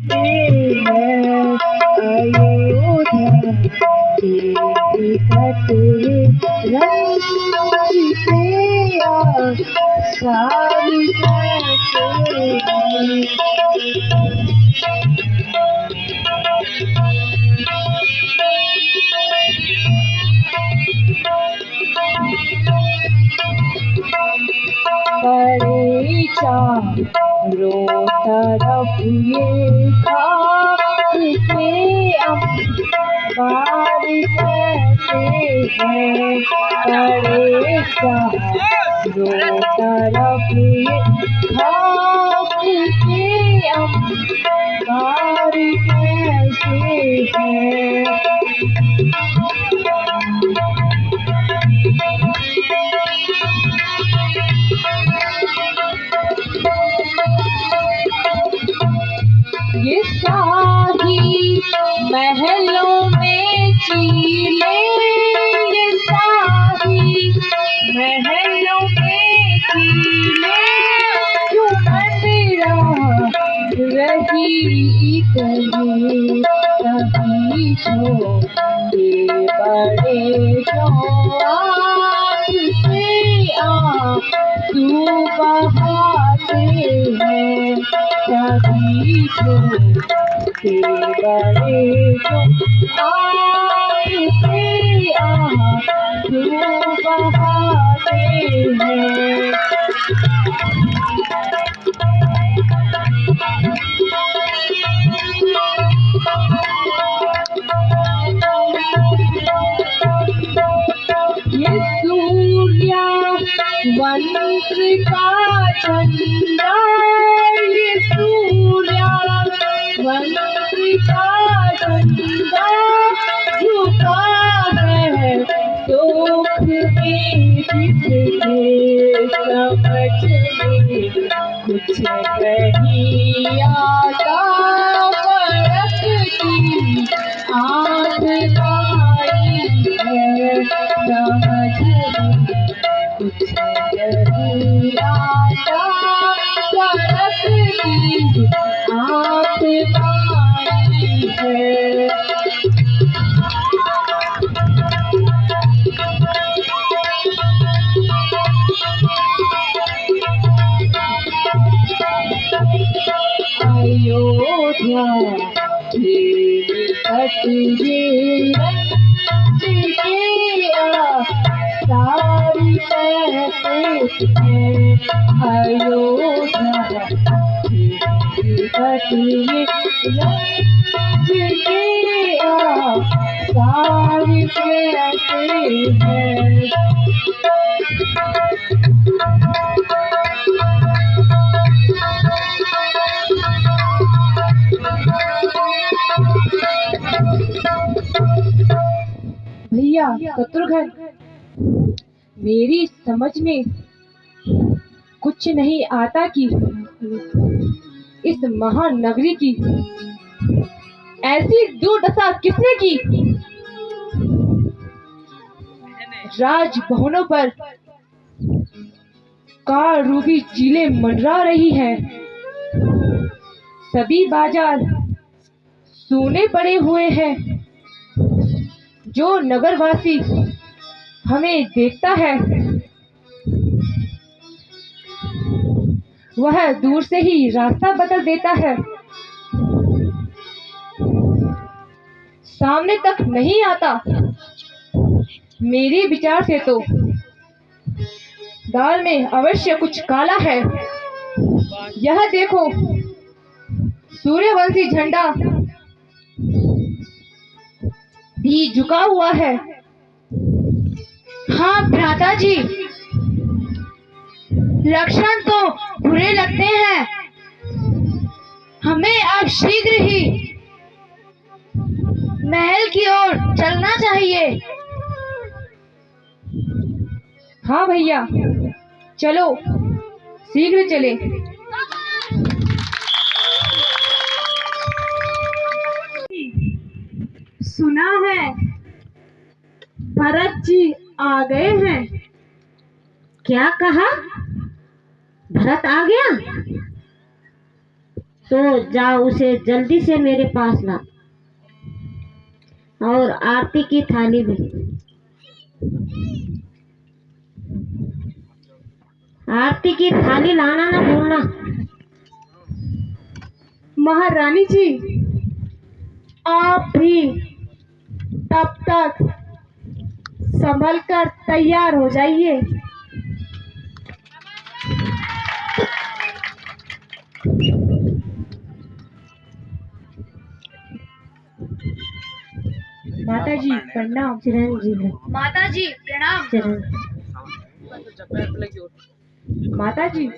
अयोध्या के कटरे रंग से सारी चारों तरफ ये खाक के अंबार कैसे हैं, बड़े चारों तरफ ये खाक के अंबार कैसे हैं। ये शाही महलों में चीले, ये शाही महलों में चीले, जो मंदिरा रही कहीं सभी छोटे बड़े जो आँख से आंसू बहाते हैं, सभी छोटे बड़े जो आँख से आंसू बहाते हैं। ये सूर्या वंश का चंदा, ये सूर्या वंश का चंदा, झुका है दुख में जिसके समझ में कुछ नहीं आता, फड़कती आँख पाई है, समझ में कुछ नहीं आता, फड़कती आँख पाई है। अयोध्या के कटरे सारी कैसे हैं, अयोध्या के कटरे सारी कैसे हैं। भैया शत्रुघ्न, मेरी समझ में कुछ नहीं आता कि इस महानगरी की ऐसी दुर्दशा किसने की। राजभवनों पर कार रूबी चीलें मंडरा रही हैं, सभी बाजार सूने पड़े हुए हैं। जो नगरवासी हमें देखता है वह दूर से ही रास्ता बदल देता है, सामने तक नहीं आता। मेरे विचार से तो दाल में अवश्य कुछ काला है। यह देखो, सूर्यवंशी झंडा भी झुका हुआ है। हाँ भ्राता जी, लक्षण तो बुरे लगते हैं। हमें अब शीघ्र ही महल की ओर चलना चाहिए। हाँ भैया, चलो शीघ्र चले। सुना है भरत जी आ गए हैं। क्या कहा? भरत आ गया? तो जा उसे जल्दी से मेरे पास ला, और आरती की थाली भी। आरती की थाली लाना ना भूलना। महारानी जी, आप भी तब तक संभल कर तैयार हो जाइए। माता जी प्रणाम। चिरंजीवी। माता जी प्रणाम। माता जी,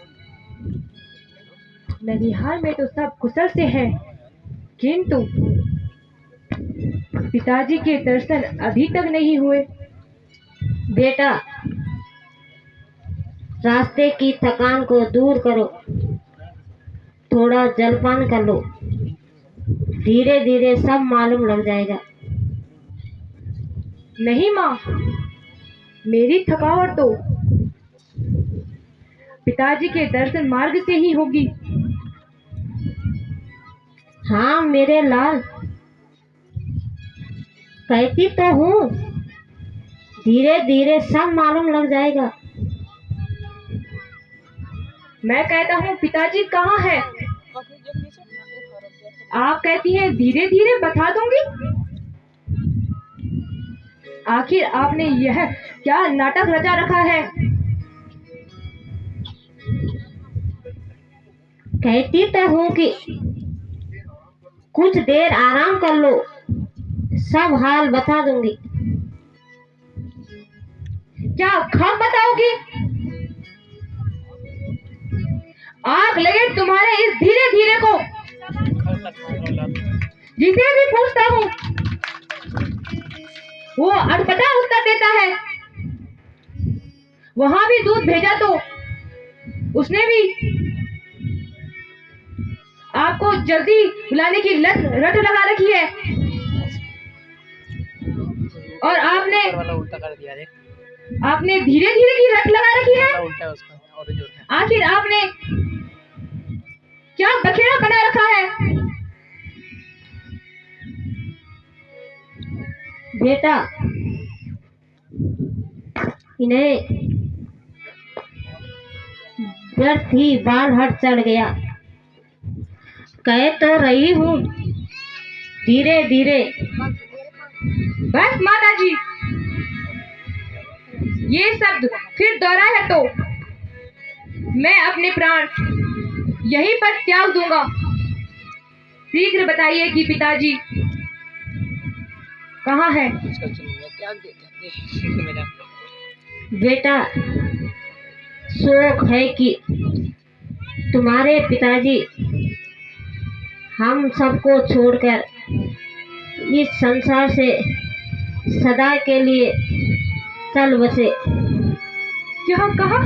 ननिहाल में तो सब कुशल से है, किंतु पिताजी के दर्शन अभी तक नहीं हुए। बेटा, रास्ते की थकान को दूर करो, थोड़ा जलपान कर लो, धीरे धीरे सब मालूम लग जाएगा। नहीं माँ, मेरी थकावट तो पिताजी के दर्शन मार्ग से ही होगी। हाँ मेरे लाल, कहती तो हूँ, धीरे धीरे सब मालूम लग जाएगा। मैं कहता हूँ पिताजी कहाँ है? आप कहती हैं धीरे धीरे बता दूंगी। आखिर आपने यह क्या नाटक रचा रखा है? कहती तो हूँ कि कुछ देर आराम कर लो, सब हाल बता दूंगी। क्या कब बताओगी? आग लगे तुम्हारे इस धीरे धीरे को। जिसे भी पूछता हूँ वो अटपटा उत्तर देता है। वहां भी दूध भेजा तो उसने भी आपको जल्दी बुलाने की रट लगा रखी है, और आपने धीरे धीरे की रट लगा रखी है। आखिर आपने क्या बखेड़ा बना रखा है? बेटा, इन्हें व्यर्थ ही बाल हट चढ़ गया। कह तो रही हूँ, धीरे धीरे। बस माता जी, ये शब्द फिर दोहरा है तो मैं अपने प्राण यहीं पर त्याग दूंगा। शीघ्र बताइए कि पिताजी कहाँ है? बेटा, शोक है कि तुम्हारे पिताजी हम सबको छोड़कर इस संसार से सदा के लिए चल बसे। क्या कहा?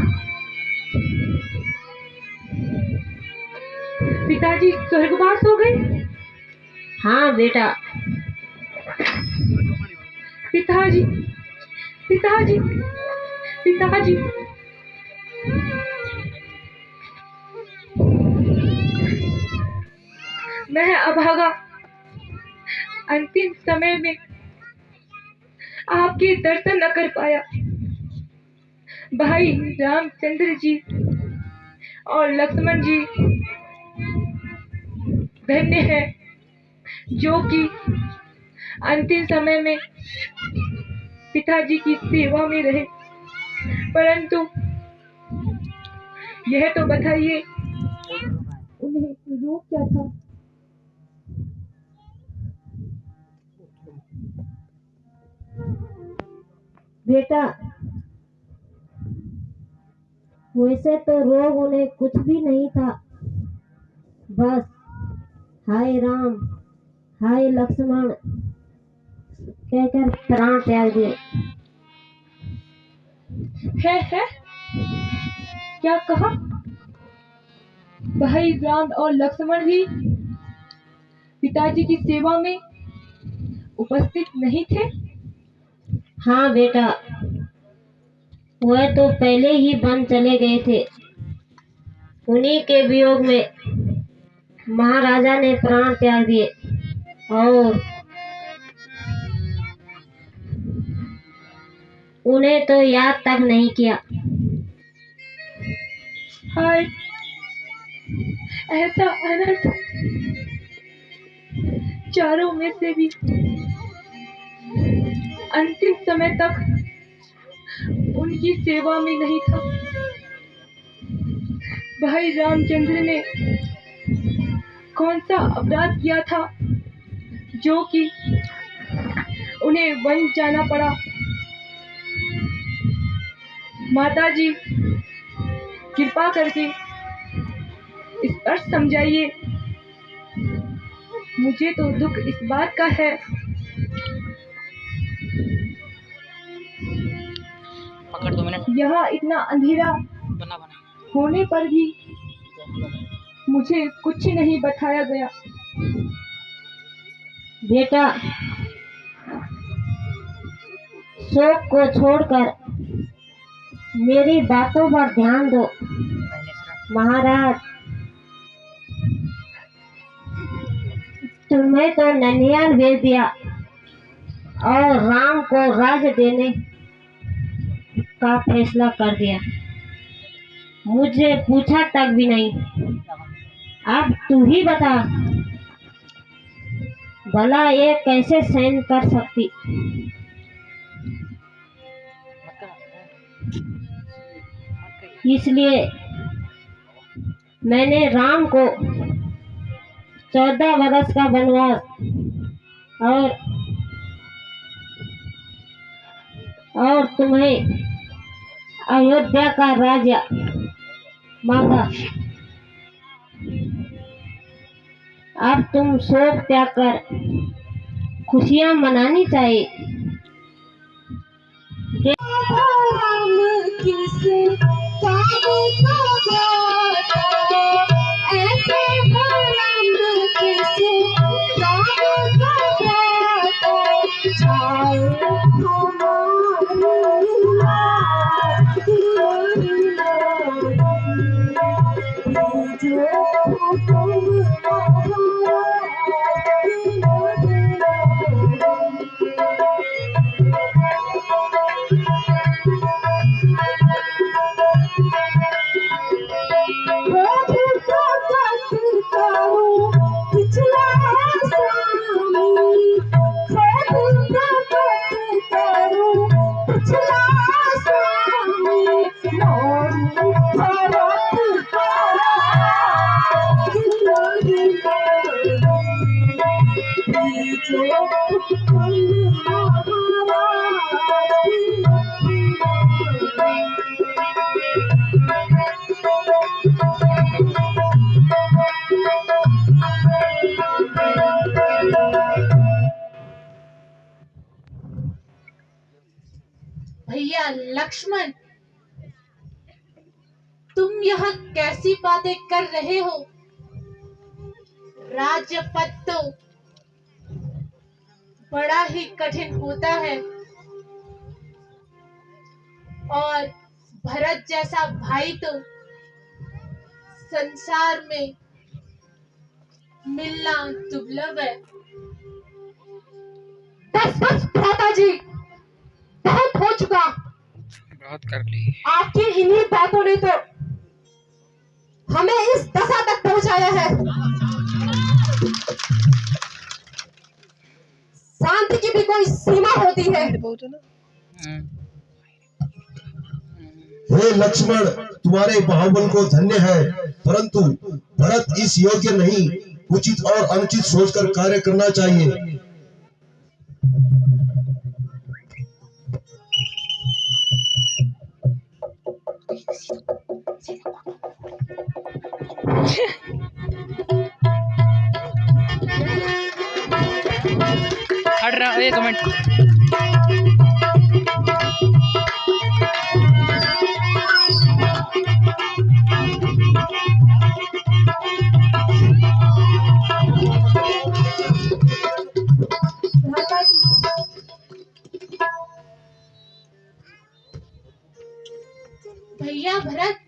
पिताजी स्वर्गवास हो गए? हाँ बेटा। पिताजी, पिताजी, पिताजी। मैं अभागा अंतिम समय में आपके दर्शन न कर पाया। भाई रामचंद्र जी और लक्ष्मण जी धन्य है, जो कि अंतिम समय में पिताजी की सेवा में रहे। परंतु यह तो बताइए, उन्हें रोग क्या था? बेटा, वैसे तो रोग उन्हें कुछ भी नहीं था, बस हाय राम हाय लक्ष्मण कहकर प्राण त्याग दिए। है क्या कहा? भाई राम और लक्ष्मण भी पिताजी की सेवा में उपस्थित नहीं थे? हाँ बेटा, वह तो पहले ही बन चले गए थे। उन्हीं के वियोग में महाराजा ने प्राण त्याग दिए और उन्हें तो याद तक नहीं किया। हाय, ऐसा अनर्थ चारों में से भी अंतिम समय तक उनकी सेवा में नहीं था। भाई रामचंद्र ने कौन सा अपराध किया था जो कि उन्हें वन जाना पड़ा? माताजी, कृपा करके स्पष्ट समझाइए। मुझे तो दुख इस बात का है पकड़ 2 मिनट यहाँ इतना अंधेरा बना होने पर भी मुझे कुछ नहीं बताया गया। बेटा, शोक को छोड़कर मेरी बातों पर ध्यान दो। महाराज, तुम्हें तो ननिहाल भेज दिया और राम को राज्य देने का फैसला कर दिया। मुझे पूछा तक भी नहीं। अब तू ही बता, भला ये कैसे सहन कर सकती? इसलिए मैंने राम को 14 वर्ष का वनवास और तुम्हें अयोध्या का राज्य मांगा। अब तुम शोक त्याग कर खुशियां मनानी चाहिए। भैया लक्ष्मण, तुम यह कैसी बातें कर रहे हो? राज्यपद तो बड़ा ही कठिन होता है और भरत जैसा भाई तो संसार में मिलना दुर्लभ है। बस बस भ्राताजी, बहुत हो चुका। बहुत कर ली। आपकी इन्हीं बातों ने तो हमें इस दशा तक पहुंचाया है। शांति की भी कोई सीमा होती है। हे लक्ष्मण, तुम्हारे बाहुबल को धन्य है, परंतु भरत इस योग्य नहीं। उचित और अनुचित सोचकर कार्य करना चाहिए। हट रहा, 1 मिनट। भैया भरत,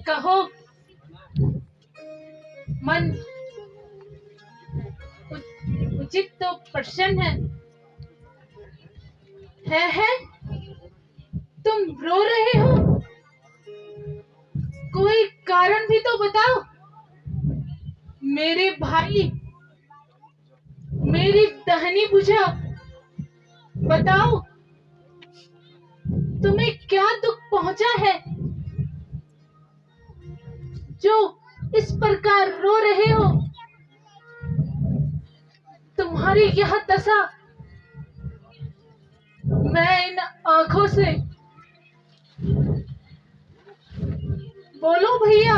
कहो मन रंजित तो प्रसन्न है? तुम रो रहे हो? कोई कारण भी तो बताओ। मेरे भाई, मेरी दहनी बुझा, बताओ तुम्हें क्या दुख पहुंचा है जो इस प्रकार रो रहे हो? तुम्हारी यह दशा मैं इन आंखों से, बोलो भैया।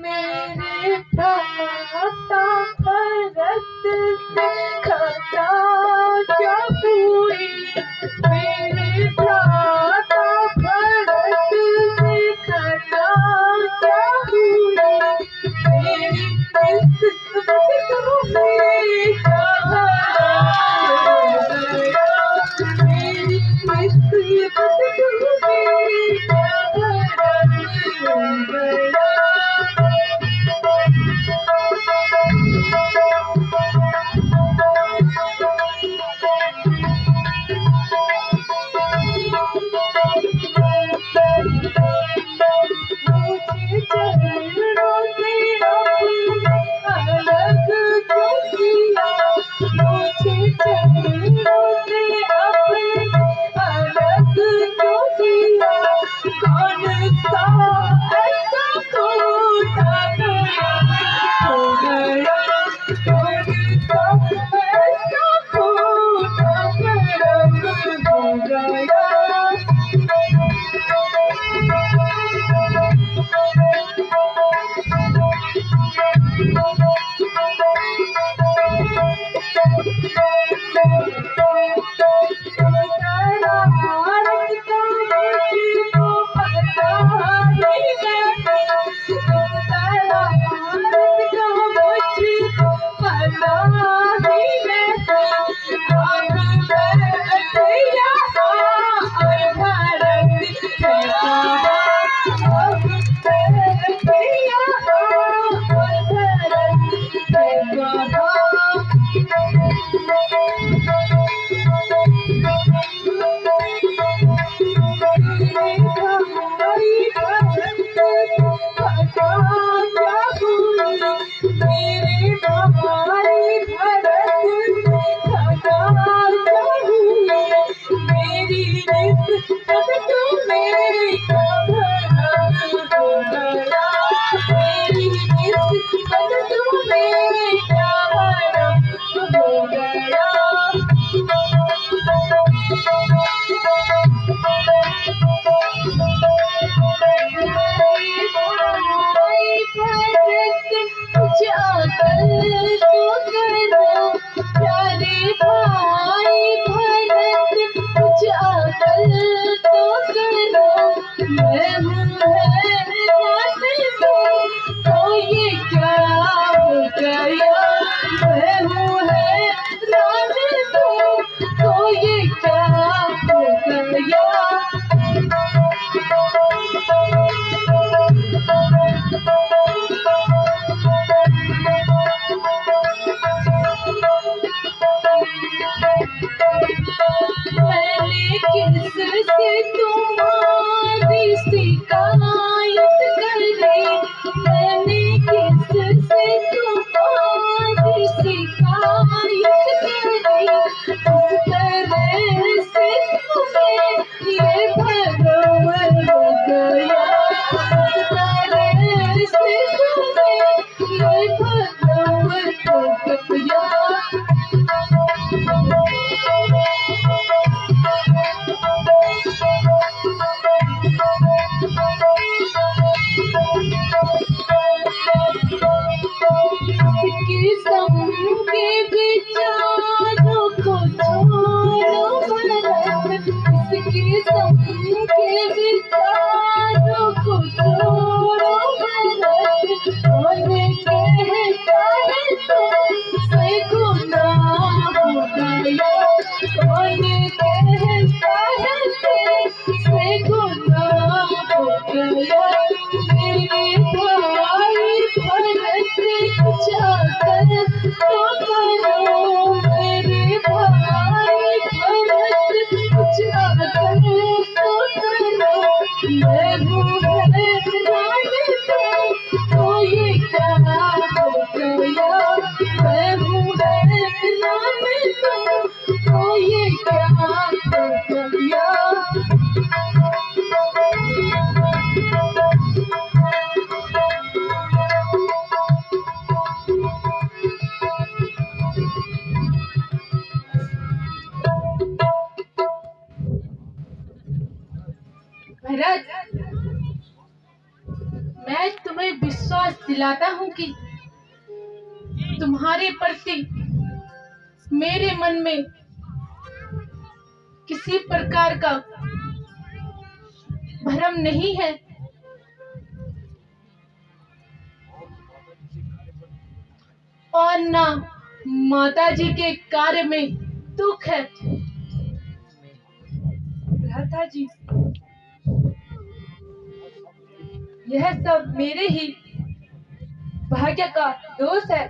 मेरे भ्राता भरत से खता क्या हुई? मेरे भ्राता भरत से खता क्या हुई? मेरी किस्मत तुम्हें कहाँ गया? मेरी किस्मत तुम्हें कहाँ गया? विश्वास दिलाता हूँ कि तुम्हारे प्रति मेरे मन में किसी प्रकार का भ्रम नहीं है। और ना माता जी के कार्य में दुख है। भ्राता जी, यह सब मेरे ही भाग्य का दोष है।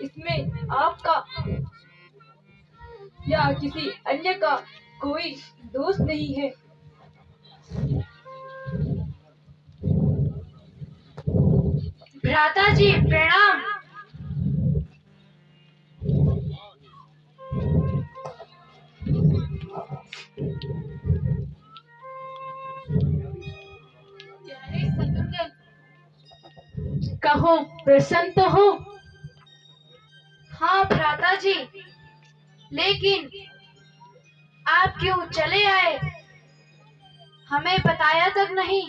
इसमें आपका या किसी अन्य का कोई दोष नहीं है। भ्राता जी प्रणाम। कहो, प्रसन्न तो हो? हाँ भ्राता जी, लेकिन आप क्यों चले आए? हमें बताया तक नहीं।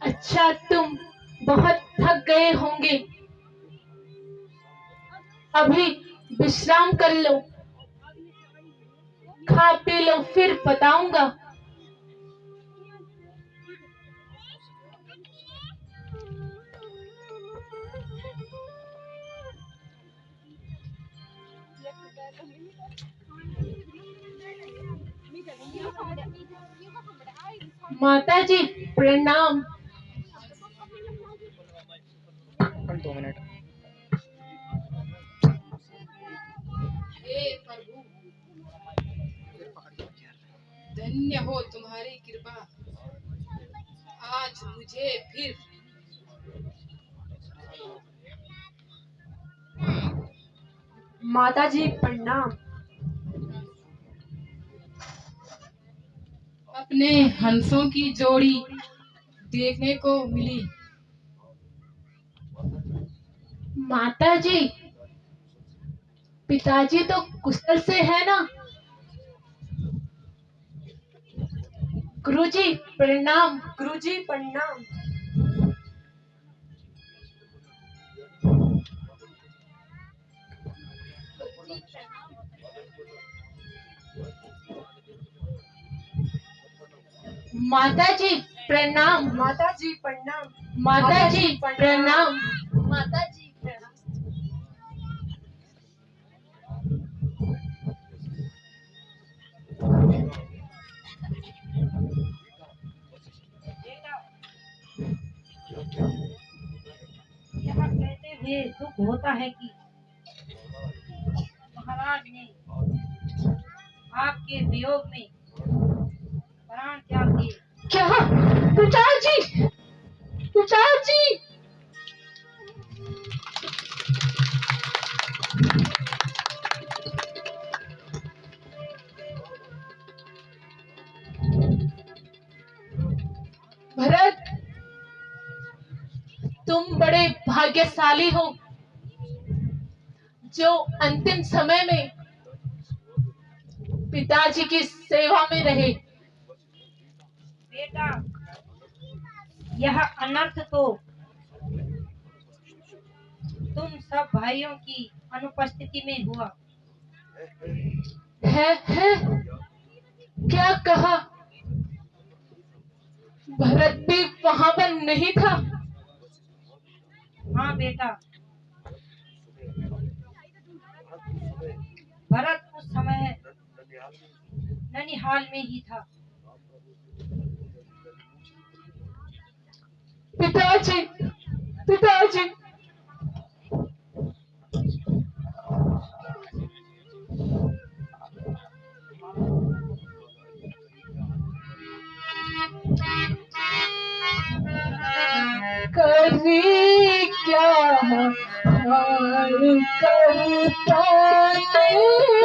अच्छा, तुम बहुत थक गए होंगे, अभी विश्राम कर लो, खा पी लो, फिर बताऊंगा। माता जी प्रणाम। 2 मिनट। हे प्रभु, धन्य हो तुम्हारी कृपा। आज मुझे फिर माता जी प्रणाम। अपने हंसों की जोड़ी देखने को मिली। माता जी, पिताजी तो कुशल से है ना? गुरुजी प्रणाम। गुरुजी प्रणाम। माता जी प्रणाम। माता जी प्रणाम। माता जी प्रणाम। माता जी प्रणाम। यह कहते हुए दुख होता है कि महाराज ने आपके वियोग में प्राण त्याग दिए। क्या? पिताजी, पिताजी! भरत, तुम बड़े भाग्यशाली हो जो अंतिम समय में पिताजी की सेवा में रहे। बेटा, यह अनर्थ तो तुम सब भाइयों की अनुपस्थिति में हुआ। है? क्या कहा? भरत भी वहां पर नहीं था? हाँ बेटा, भरत उस समय ननिहाल में ही था। पिताजी, पिताजी! करी क्या हाल करता नहीं।